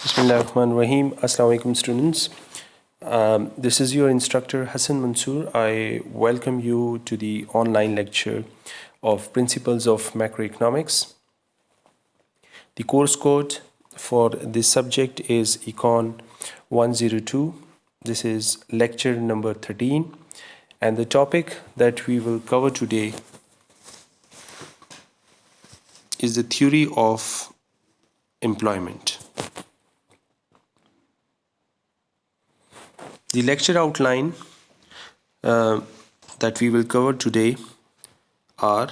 Bismillahirrahmanirrahim. Assalamu alaikum, students. This is your instructor Hassan Mansoor. I welcome you to the online lecture of Principles of Macroeconomics. The course code for this subject is Econ 102. This is lecture number 13, and the topic that we will cover today is the theory of employment. The lecture outline that we will cover today are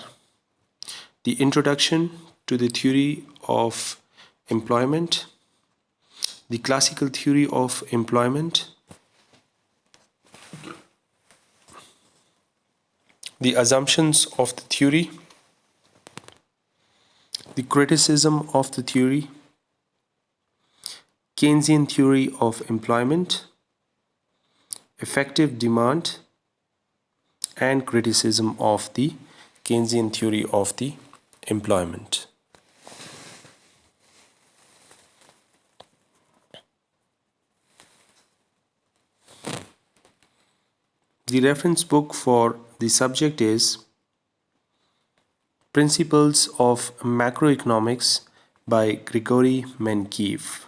the introduction to the theory of employment, the classical theory of employment, the assumptions of the theory, the criticism of the theory, Keynesian theory of employment, effective demand, and criticism of the Keynesian theory of the employment. The reference book for the subject is Principles of Macroeconomics by Grigory Menkeev.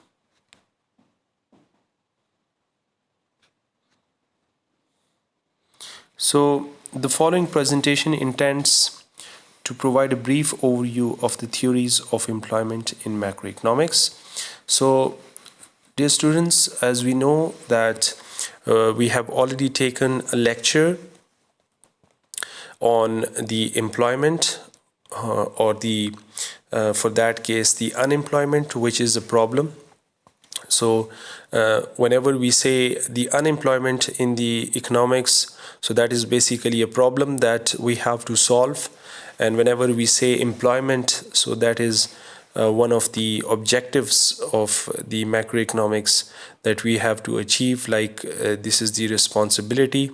So, the following presentation intends to provide a brief overview of the theories of employment in macroeconomics. So, dear students, as we know that we have already taken a lecture on the employment or the for that case the unemployment, which is a problem. So whenever we say the unemployment in the economics, so that is basically a problem that we have to solve. And whenever we say employment, so that is one of the objectives of the macroeconomics that we have to achieve, like this is the responsibility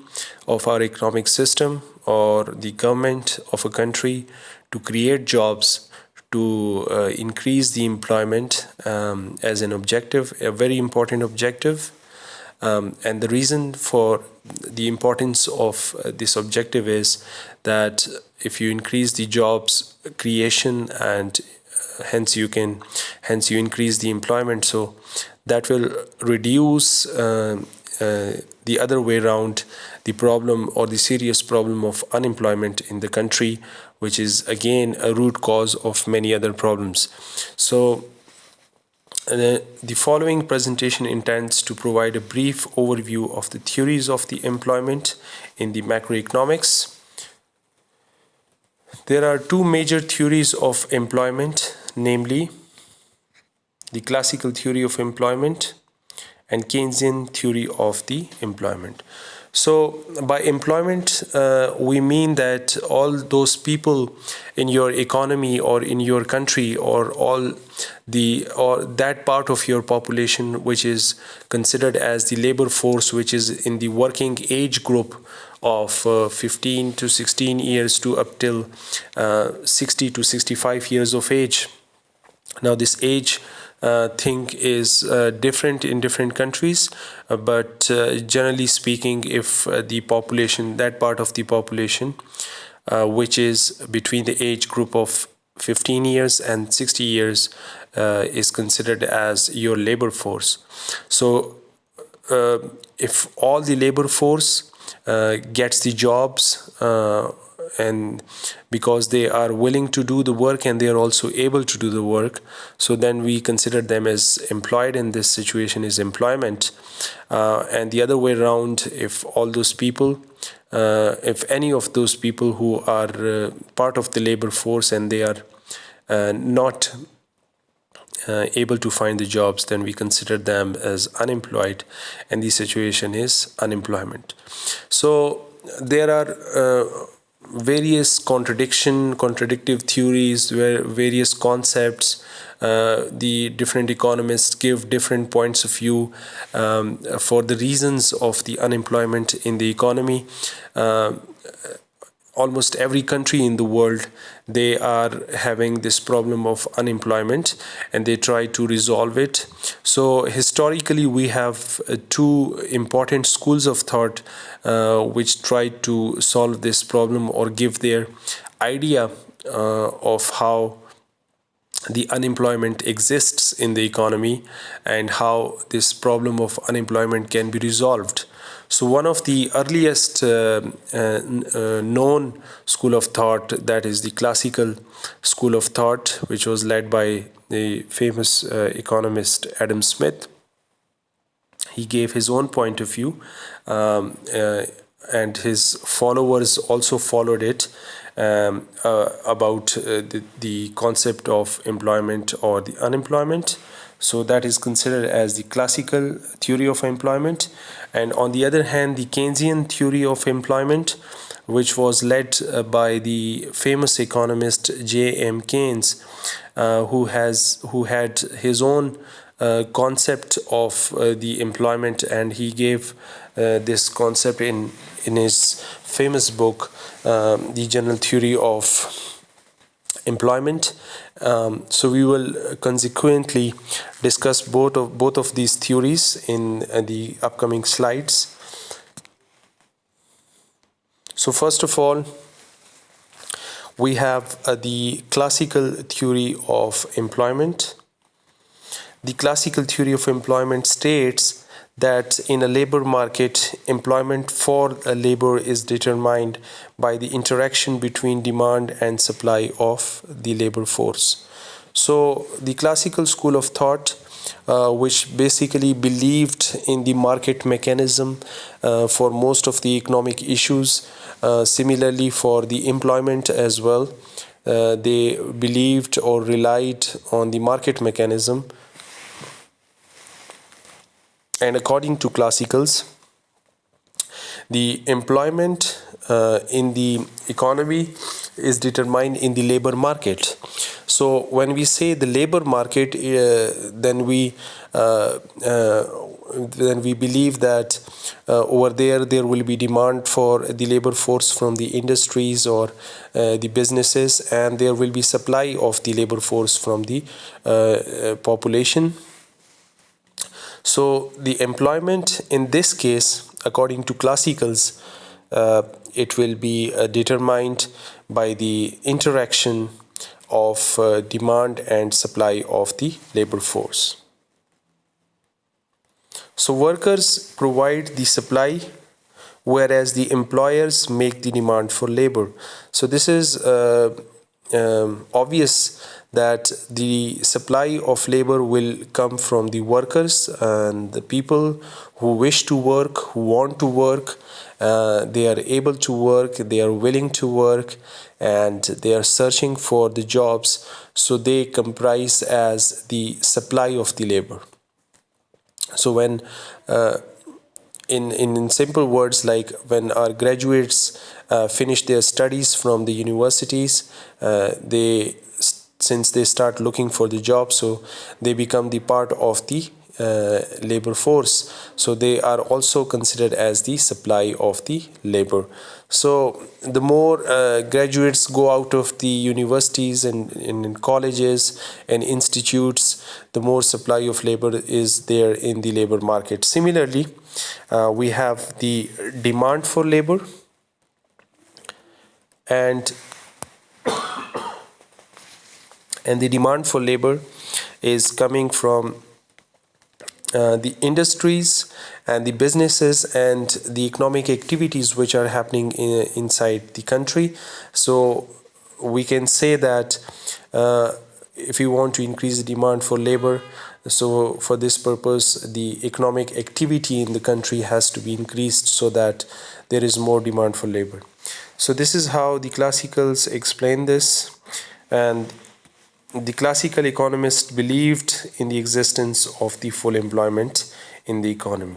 of our economic system or the government of a country to create jobs, to increase the employment as an objective, a very important objective. And the reason for the importance of this objective is that if you increase the jobs creation and hence you increase the employment, so that will reduce the other way around the problem or the serious problem of unemployment in the country, which is again a root cause of many other problems. So the following presentation intends to provide a brief overview of the theories of the employment in the macroeconomics. There are two major theories of employment, namely the classical theory of employment and Keynesian theory of the employment. So by employment, we mean that all those people in your economy or in your country or that part of your population which is considered as the labor force, which is in the working age group of 15 to 16 years to up till 60 to 65 years of age. Now this age thing is different in different countries, but generally speaking, if the population, that part of the population which is between the age group of 15 years and 60 years is considered as your labor force. So if all the labor force gets the jobs and because they are willing to do the work and they are also able to do the work, so then we consider them as employed, and this situation is employment. And the other way around, if all those people, if any of those people who are part of the labor force and they are not able to find the jobs, then we consider them as unemployed, and the situation is unemployment. So there are various contradictive theories, where various concepts, the different economists give different points of view for the reasons of the unemployment in the economy. almost every country in the world, they are having this problem of unemployment, and they try to resolve it. So historically, we have two important schools of thought which try to solve this problem or give their idea of how the unemployment exists in the economy and how this problem of unemployment can be resolved. So one of the earliest known school of thought, that is the classical school of thought, which was led by the famous economist Adam Smith. He gave his own point of view, and his followers also followed it, about the concept of employment or the unemployment. So that is considered as the classical theory of employment. And on the other hand, the Keynesian theory of employment, which was led by the famous economist J.M. Keynes, who had his own concept of the employment, and he gave this concept in his famous book, The General Theory of Employment. So we will consequently discuss both of these theories in the upcoming slides. So first of all, we have the classical theory of employment. The classical theory of employment states that in a labor market, employment for a labor is determined by the interaction between demand and supply of the labor force. So the classical school of thought, which basically believed in the market mechanism for most of the economic issues, similarly for the employment as well, they believed or relied on the market mechanism. And according to classicals, the employment in the economy is determined in the labor market. So when we say the labor market, then we believe that over there will be demand for the labor force from the industries or the businesses, and there will be supply of the labor force from the population. So the employment in this case, according to classicals, it will be determined by the interaction of demand and supply of the labor force. So workers provide the supply, whereas the employers make the demand for labor. So this is obvious that the supply of labor will come from the workers and the people who wish to work, who want to work. They are able to work, they are willing to work, and they are searching for the jobs. So they comprise as the supply of the labor. So when in simple words, like when our graduates finish their studies from the universities, since they start looking for the job, so they become the part of the labor force. So they are also considered as the supply of the labor. So the more graduates go out of the universities and in colleges and institutes, the more supply of labor is there in the labor market. Similarly, we have the demand for labor, and the demand for labor is coming from the industries and the businesses and the economic activities which are happening inside the country. So we can say that if you want to increase the demand for labor, so for this purpose, the economic activity in the country has to be increased so that there is more demand for labor. So this is how the classicals explain this, and the classical economists believed in the existence of the full employment in the economy.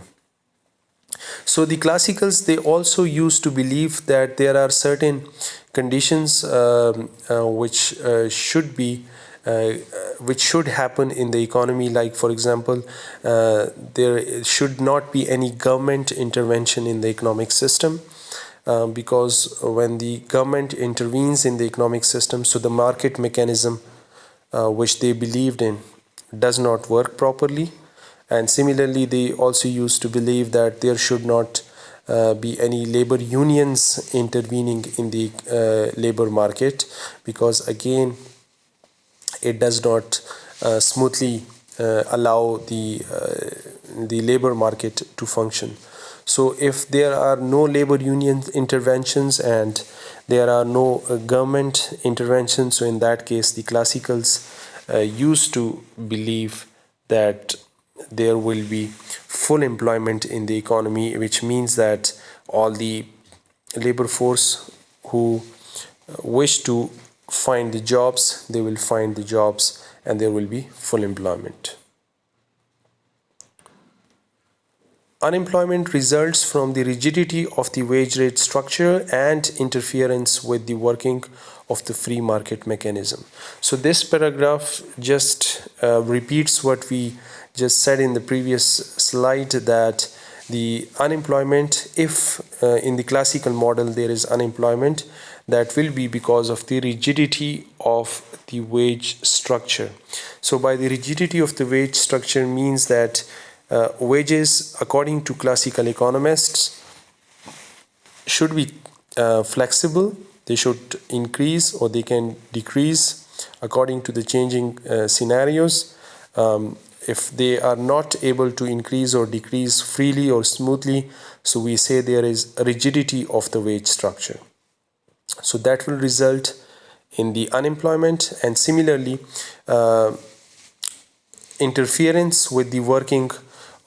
So the classicals, they also used to believe that there are certain conditions which should happen in the economy. Like, for example, there should not be any government intervention in the economic system. because when the government intervenes in the economic system, so the market mechanism which they believed in does not work properly. And similarly, they also used to believe that there should not be any labor unions intervening in the labor market, because again it does not smoothly allow the labor market to function. So if there are no labor union interventions and there are no government interventions, so in that case the classicals used to believe that there will be full employment in the economy, which means that all the labor force who wish to find the jobs, they will find the jobs and there will be full employment. Unemployment results from the rigidity of the wage rate structure and interference with the working of the free market mechanism. So this paragraph just repeats what we just said in the previous slide, that the unemployment, if in the classical model there is unemployment, that will be because of the rigidity of the wage structure. So by the rigidity of the wage structure means that wages, according to classical economists, should be flexible. They should increase or they can decrease according to the changing scenarios. If they are not able to increase or decrease freely or smoothly, so we say there is a rigidity of the wage structure. So that will result in the unemployment. And similarly, interference with the working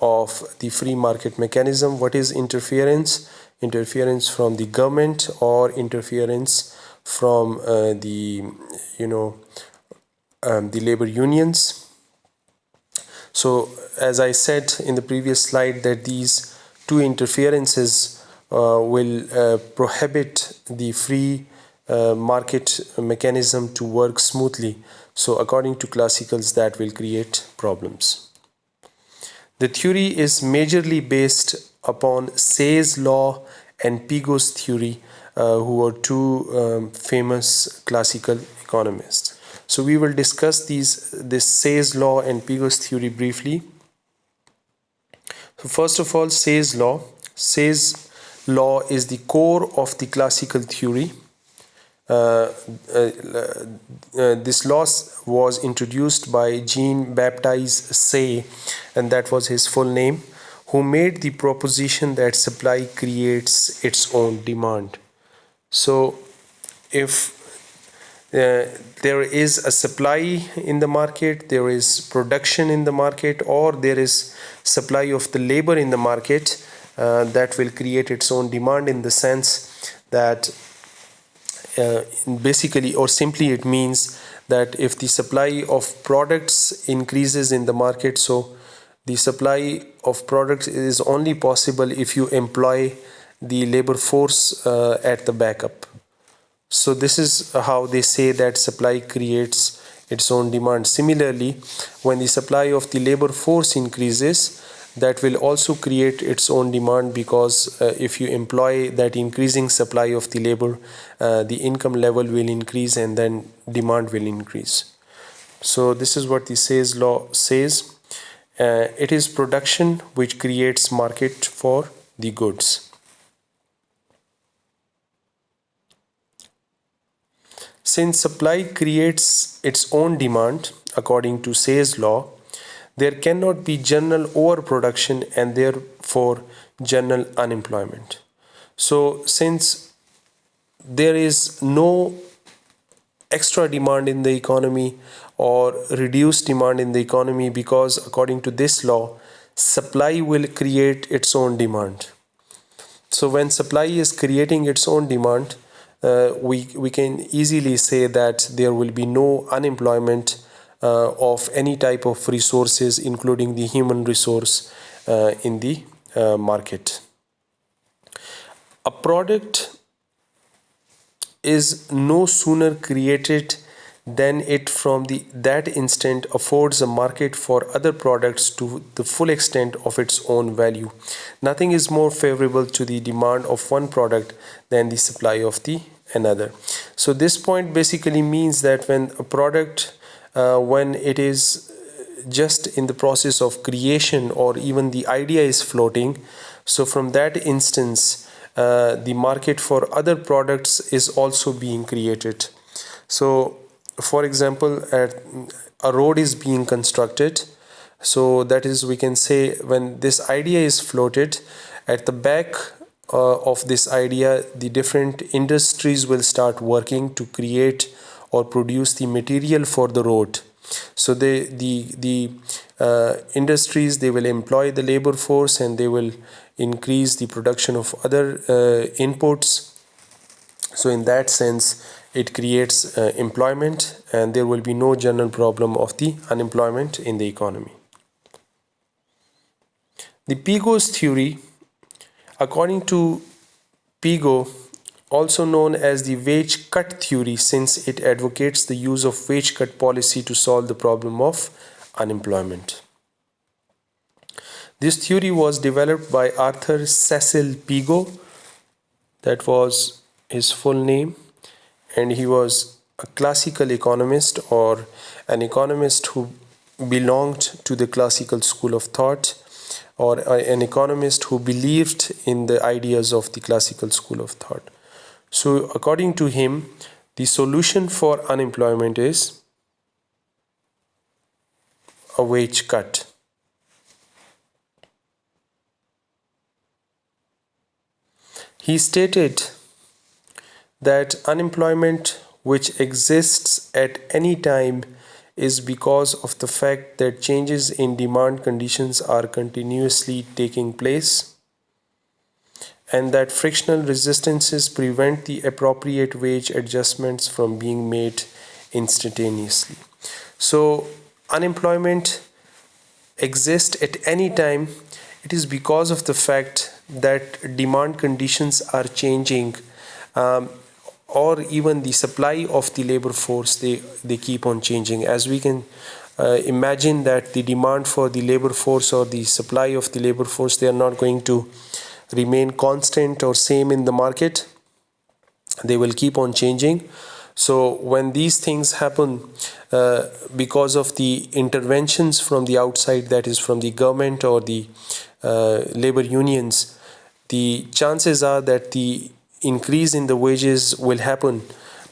of the free market mechanism. What is interference? Interference from the government or interference from the labor unions. So as I said in the previous slide, that these two interferences will prohibit the free market mechanism to work smoothly. So according to classicals, that will create problems. The theory is majorly based upon Say's law and Pigou's theory, who are two famous classical economists. So we will discuss this Say's law and Pigou's theory briefly. So first of all, Say's law. Say's law is the core of the classical theory. This law was introduced by Jean-Baptiste Say, and that was his full name, who made the proposition that supply creates its own demand. So if there is a supply in the market, there is production in the market, or there is supply of the labor in the market, that will create its own demand, in the sense that basically or simply it means that if the supply of products increases in the market, so the supply of products is only possible if you employ the labor force at the backup. So this is how they say that supply creates its own demand. Similarly, when the supply of the labor force increases, that will also create its own demand, because if you employ that increasing supply of the labor, the income level will increase and then demand will increase. So this is what the Say's law says. It is production which creates market for the goods. Since supply creates its own demand, according to Say's law, there cannot be general overproduction and therefore general unemployment. So since there is no extra demand in the economy or reduced demand in the economy, because according to this law, supply will create its own demand. So when supply is creating its own demand, we can easily say that there will be no unemployment of any type of resources, including the human resource, in the market. A product is no sooner created then it from that instant affords a market for other products to the full extent of its own value. Nothing is more favorable to the demand of one product than the supply of the another. So this point basically means that when a product, when it is just in the process of creation or even the idea is floating, so from that instance the market for other products is also being created. So for example, a road is being constructed, so that is, we can say, when this idea is floated, at the back of this idea the different industries will start working to create or produce the material for the road. So the industries, they will employ the labor force and they will increase the production of other inputs. So in that sense it creates employment, and there will be no general problem of the unemployment in the economy. The Piggot's theory, according to Piggot, also known as the wage cut theory, since it advocates the use of wage cut policy to solve the problem of unemployment. This theory was developed by Arthur Cecil Piggot, that was his full name, and he was a classical economist, or an economist who belonged to the classical school of thought, or an economist who believed in the ideas of the classical school of thought. So according to him, the solution for unemployment is a wage cut. He stated that unemployment which exists at any time is because of the fact that changes in demand conditions are continuously taking place, and that frictional resistances prevent the appropriate wage adjustments from being made instantaneously. So unemployment exists at any time. It is because of the fact that demand conditions are changing, or even the supply of the labor force, they keep on changing. As we can imagine that the demand for the labor force or the supply of the labor force, they are not going to remain constant or same in the market. They will keep on changing. So when these things happen, because of the interventions from the outside, that is from the government or the labor unions, the chances are that the increase in the wages will happen.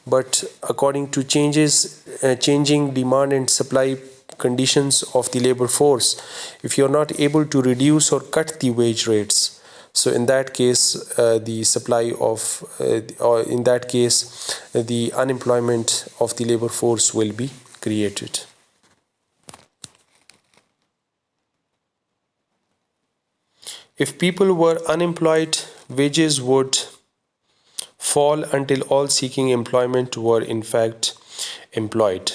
But according to changing demand and supply conditions of the labor force, if you're not able to reduce or cut the wage rates, so in that case the supply of or in that case the unemployment of the labor force will be created. If people were unemployed, wages would fall until all seeking employment were in fact employed.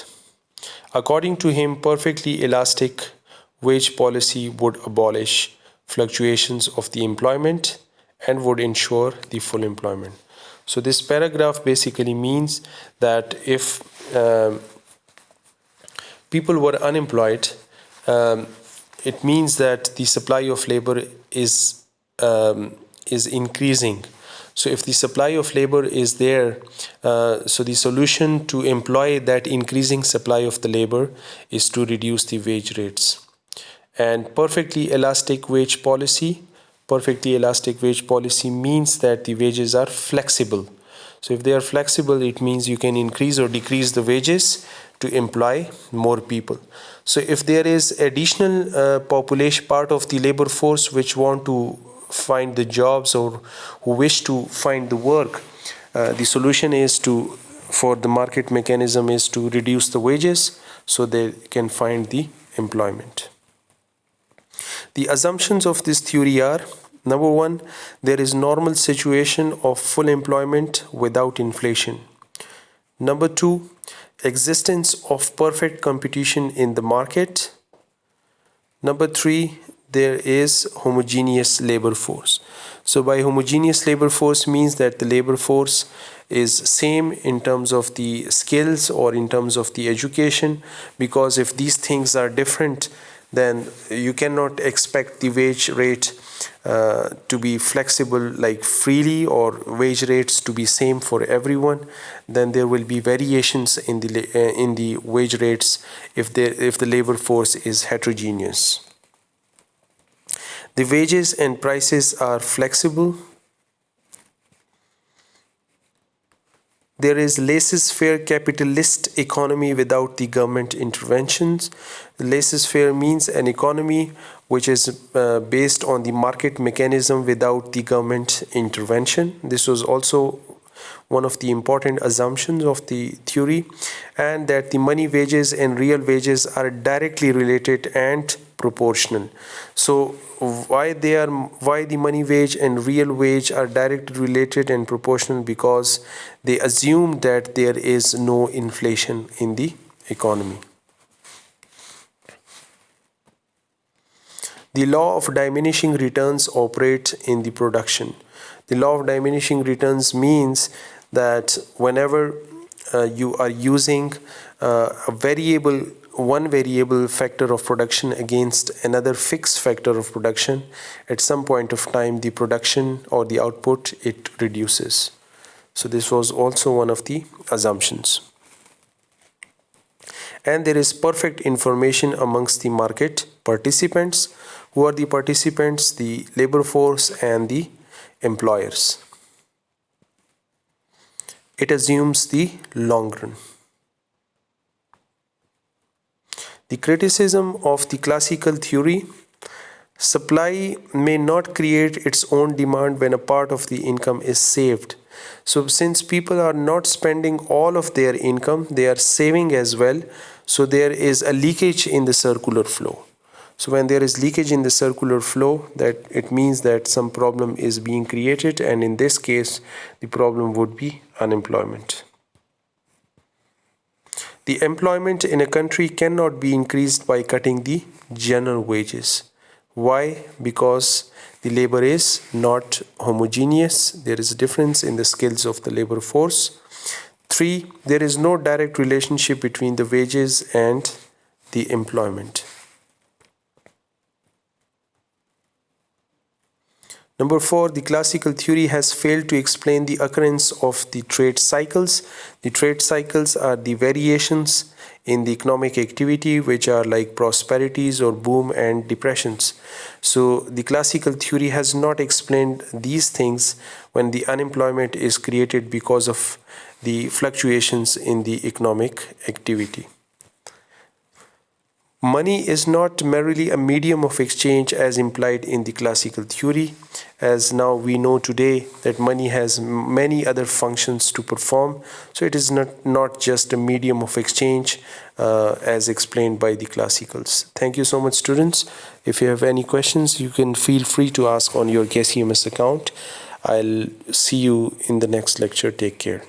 According to him, perfectly elastic wage policy would abolish fluctuations of the employment and would ensure the full employment. So this paragraph basically means that if people were unemployed, it means that the supply of labor is increasing. So if the supply of labor is there, so the solution to employ that increasing supply of the labor is to reduce the wage rates. And perfectly elastic wage policy means that the wages are flexible. So if they are flexible, it means you can increase or decrease the wages to employ more people. So if there is additional population part of the labor force which want to find the jobs or who wish to find the work, the solution is for the market mechanism is to reduce the wages so they can find the employment. The assumptions of this theory are: number one, there is normal situation of full employment without inflation. Number two, existence of perfect competition in the market. Number three, there is homogeneous labor force. So by homogeneous labor force means that the labor force is same in terms of the skills or in terms of the education, because if these things are different, then you cannot expect the wage rate to be flexible like freely, or wage rates to be same for everyone. Then there will be variations in the wage rates if the labor force is heterogeneous. The wages and prices are flexible. There is laissez-faire capitalist economy without the government interventions. Laissez-faire means an economy which is based on the market mechanism without the government intervention. This was also one of the important assumptions of the theory, and that the money wages and real wages are directly related and proportional. So why the money wage and real wage are directly related and proportional? Because they assume that there is no inflation in the economy. The law of diminishing returns operates in the production. The law of diminishing returns means that whenever you are using one variable factor of production against another fixed factor of production, at some point of time the production or the output, it reduces. So this was also one of the assumptions. And there is perfect information amongst the market participants. Who are the participants? The labor force and the employers. It assumes the long run. The criticism of the classical theory: supply may not create its own demand when a part of the income is saved. So since people are not spending all of their income, they are saving as well. So there is a leakage in the circular flow. So when there is leakage in the circular flow, that it means that some problem is being created, and in this case the problem would be unemployment. The employment in a country cannot be increased by cutting the general wages. Why? Because the labor is not homogeneous. There is a difference in the skills of the labor force. 3, there is no direct relationship between the wages and the employment. Number 4, the classical theory has failed to explain the occurrence of the trade cycles. The trade cycles are the variations in the economic activity which are like prosperities or boom and depressions. So the classical theory has not explained these things when the unemployment is created because of the fluctuations in the economic activity. Money is not merely a medium of exchange as implied in the classical theory, as now we know today that money has many other functions to perform. So it is not just a medium of exchange as explained by the classicals. Thank you so much, students. If you have any questions, you can feel free to ask on your GuessEMS account. I'll see you in the next lecture. Take care.